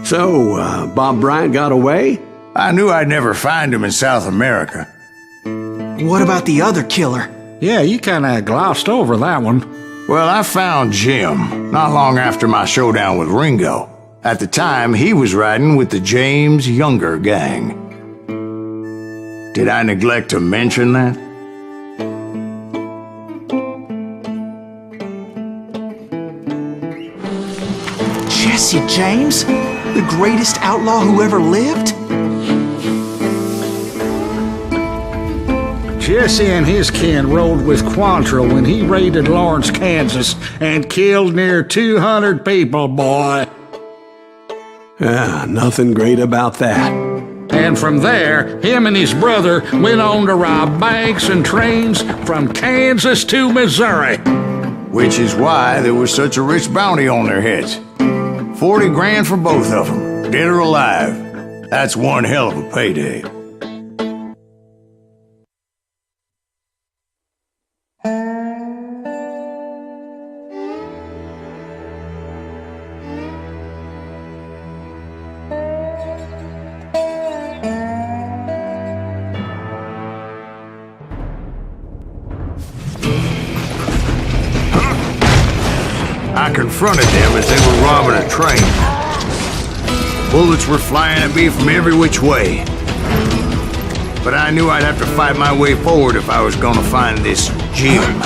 So, Bob Bryant got away? I knew I'd never find him in South America. What about the other killer? Yeah, you kinda glossed over that one. Well, I found Jim not long after my showdown with Ringo. At the time, he was riding with the James Younger gang. Did I neglect to mention that? Jesse James? The greatest outlaw who ever lived? Jesse and his kin rode with Quantrill when he raided Lawrence, Kansas, and killed near 200 people, boy. Yeah, nothing great about that. And from there, him and his brother went on to rob banks and trains from Kansas to Missouri. Which is why there was such a rich bounty on their heads. 40 grand for both of them, dead or alive. That's one hell of a payday. I confronted them as they were robbing a train. Bullets were flying at me from every which way. But I knew I'd have to fight my way forward if I was gonna find this Jim.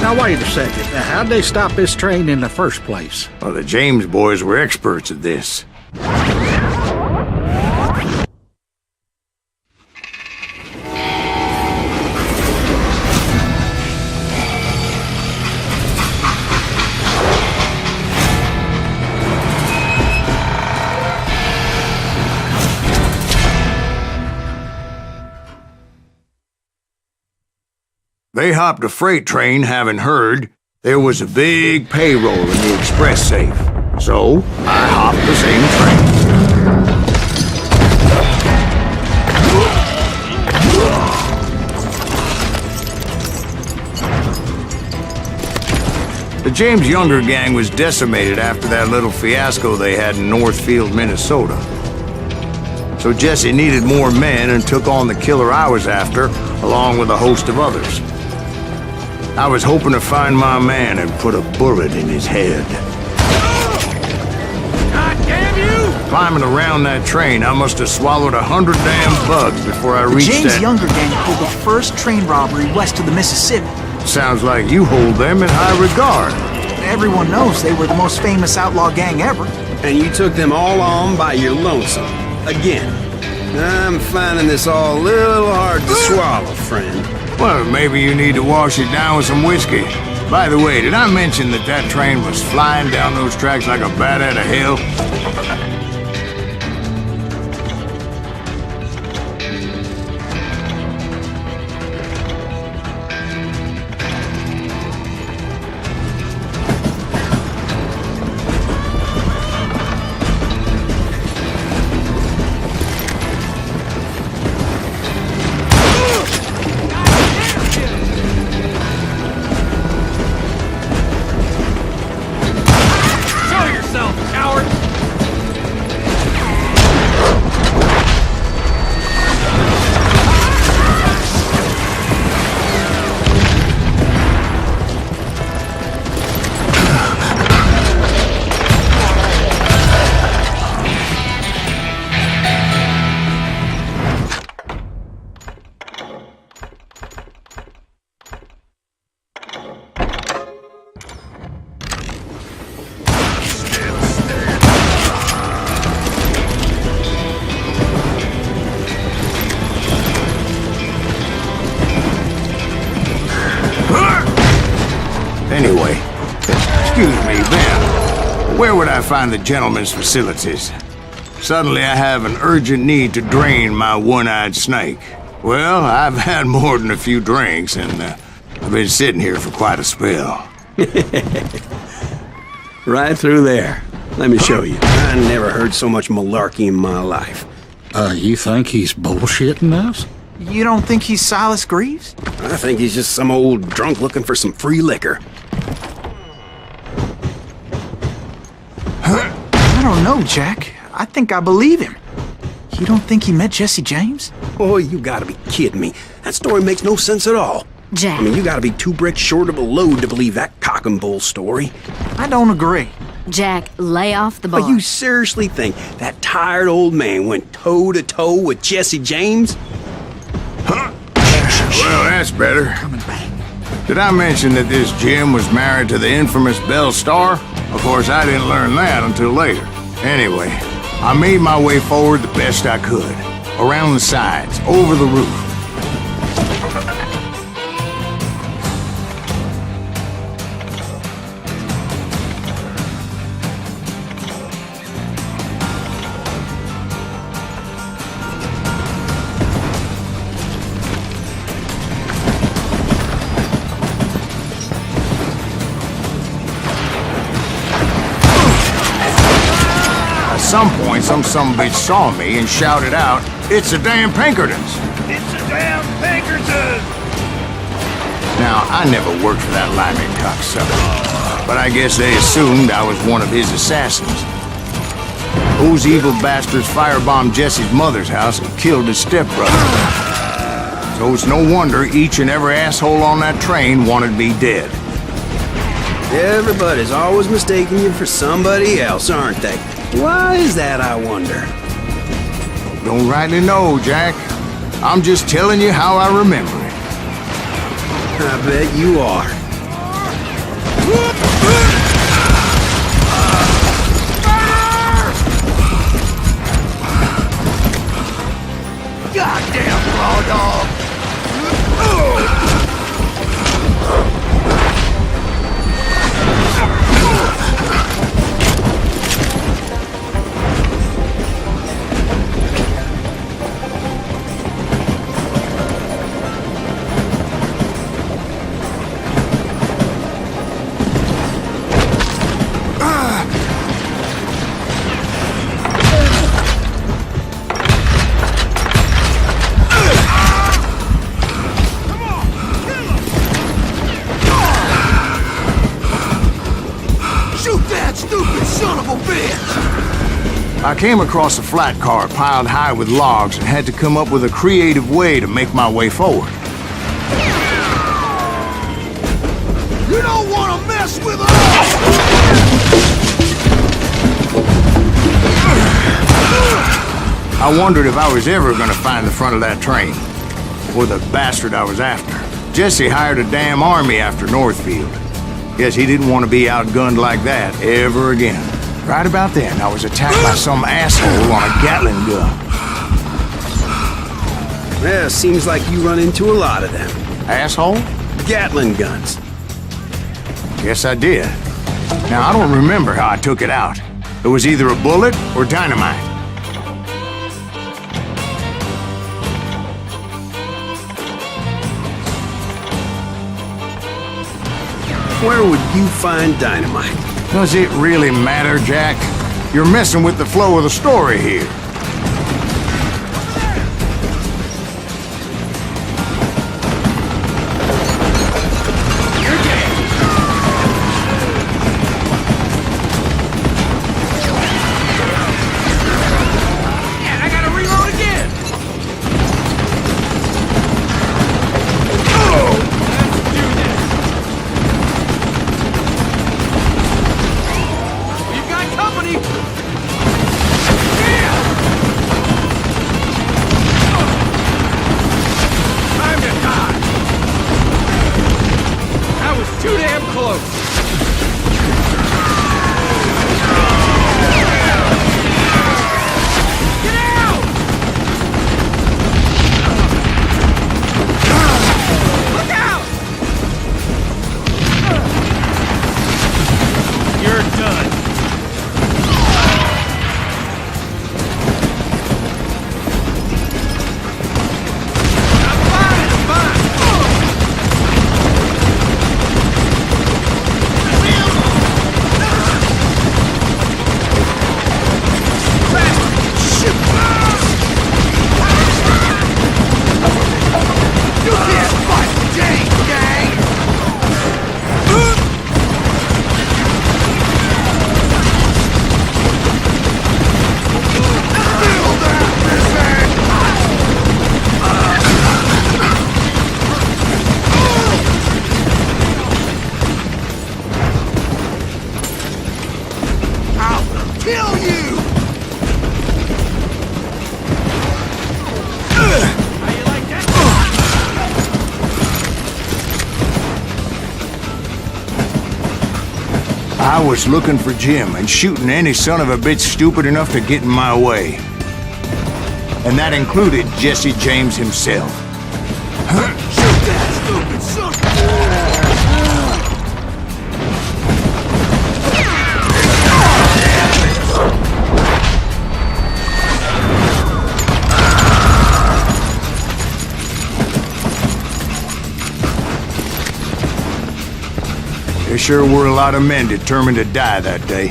Now, wait a second. How'd they stop this train in the first place? Well, the James boys were experts at this. They hopped a freight train having heard there was a big payroll in the express safe. So, I hopped the same train. The James Younger gang was decimated after that little fiasco they had in Northfield, Minnesota. So Jesse needed more men and took on the killer I was after, along with a host of others. I was hoping to find my man and put a bullet in his head. God damn you! Climbing around that train, I must have swallowed 100 damn bugs before I reached James that... Younger gang pulled the first train robbery west of the Mississippi. Sounds like you hold them in high regard. Everyone knows they were the most famous outlaw gang ever. And you took them all on by your lonesome. Again. I'm finding this all a little hard to swallow, friend. Well, maybe you need to wash it down with some whiskey. By the way, did I mention that that train was flying down those tracks like a bat out of hell? Where would I find the gentleman's facilities? Suddenly I have an urgent need to drain my one-eyed snake. Well, I've had more than a few drinks, and I've been sitting here for quite a spell. Right through there. Let me show you. I never heard so much malarkey in my life. You think he's bullshitting us? You don't think he's Silas Greaves? I think he's just some old drunk looking for some free liquor. I don't know, Jack. I think I believe him. You don't think he met Jesse James? Oh, you gotta be kidding me. That story makes no sense at all. Jack. I mean, you gotta be 2 bricks short of a load to believe that cock and bull story. I don't agree. Jack, lay off the bar. But you seriously think that tired old man went toe-to-toe with Jesse James? Well, that's better. Did I mention that this Jim was married to the infamous Belle Starr? Of course, I didn't learn that until later. Anyway, I made my way forward the best I could. Around the sides, over the roof. At some point, some sumbitch saw me and shouted out, "It's the damn Pinkertons!" It's the damn Pinkertons! Now, I never worked for that limey cocksucker, but I guess they assumed I was one of his assassins. Those evil bastards firebombed Jesse's mother's house and killed his stepbrother. So it's no wonder each and every asshole on that train wanted me dead. Everybody's always mistaking you for somebody else, aren't they? Why is that, I wonder? Don't rightly know, Jack. I'm just telling you how I remember it. I bet you are. Goddamn raw dog! I came across a flat car piled high with logs and had to come up with a creative way to make my way forward. You don't want to mess with us! I wondered if I was ever going to find the front of that train, or the bastard I was after. Jesse hired a damn army after Northfield. Guess he didn't want to be outgunned like that ever again. Right about then, I was attacked by some asshole on a Gatling gun. Yeah, seems like you run into a lot of them. Asshole? Gatling guns. Guess I did. Now, I don't remember how I took it out. It was either a bullet or dynamite. Where would you find dynamite? Does it really matter, Jack? You're messing with the flow of the story here. kill you! I was looking for Jim and shooting any son of a bitch stupid enough to get in my way. And that included Jesse James himself. Shoot that stupid son! There sure were a lot of men determined to die that day.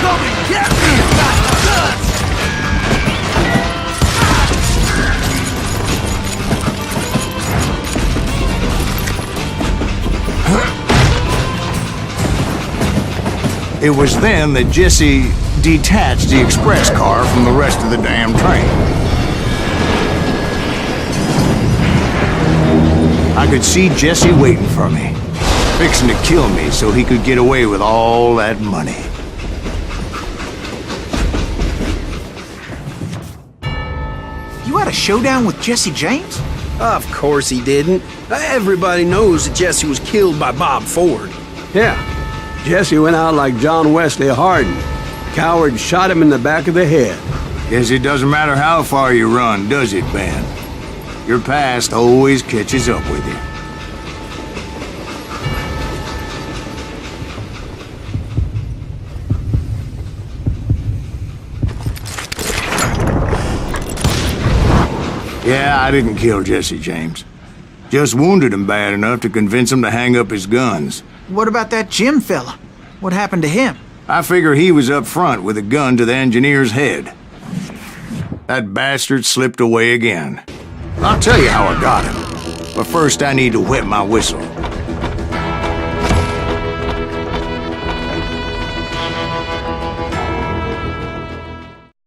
Come and get me, you got guts! It was then that Jesse detached the express car from the rest of the damn train. I could see Jesse waiting for me, fixing to kill me so he could get away with all that money. You had a showdown with Jesse James? Of course he didn't. Everybody knows that Jesse was killed by Bob Ford. Yeah. Jesse went out like John Wesley Hardin. Coward shot him in the back of the head. Guess it doesn't matter how far you run, does it, Ben? Your past always catches up with you. Yeah, I didn't kill Jesse James. Just wounded him bad enough to convince him to hang up his guns. What about that Jim fella? What happened to him? I figure he was up front with a gun to the engineer's head. That bastard slipped away again. I'll tell you how I got him. But first I need to wet my whistle.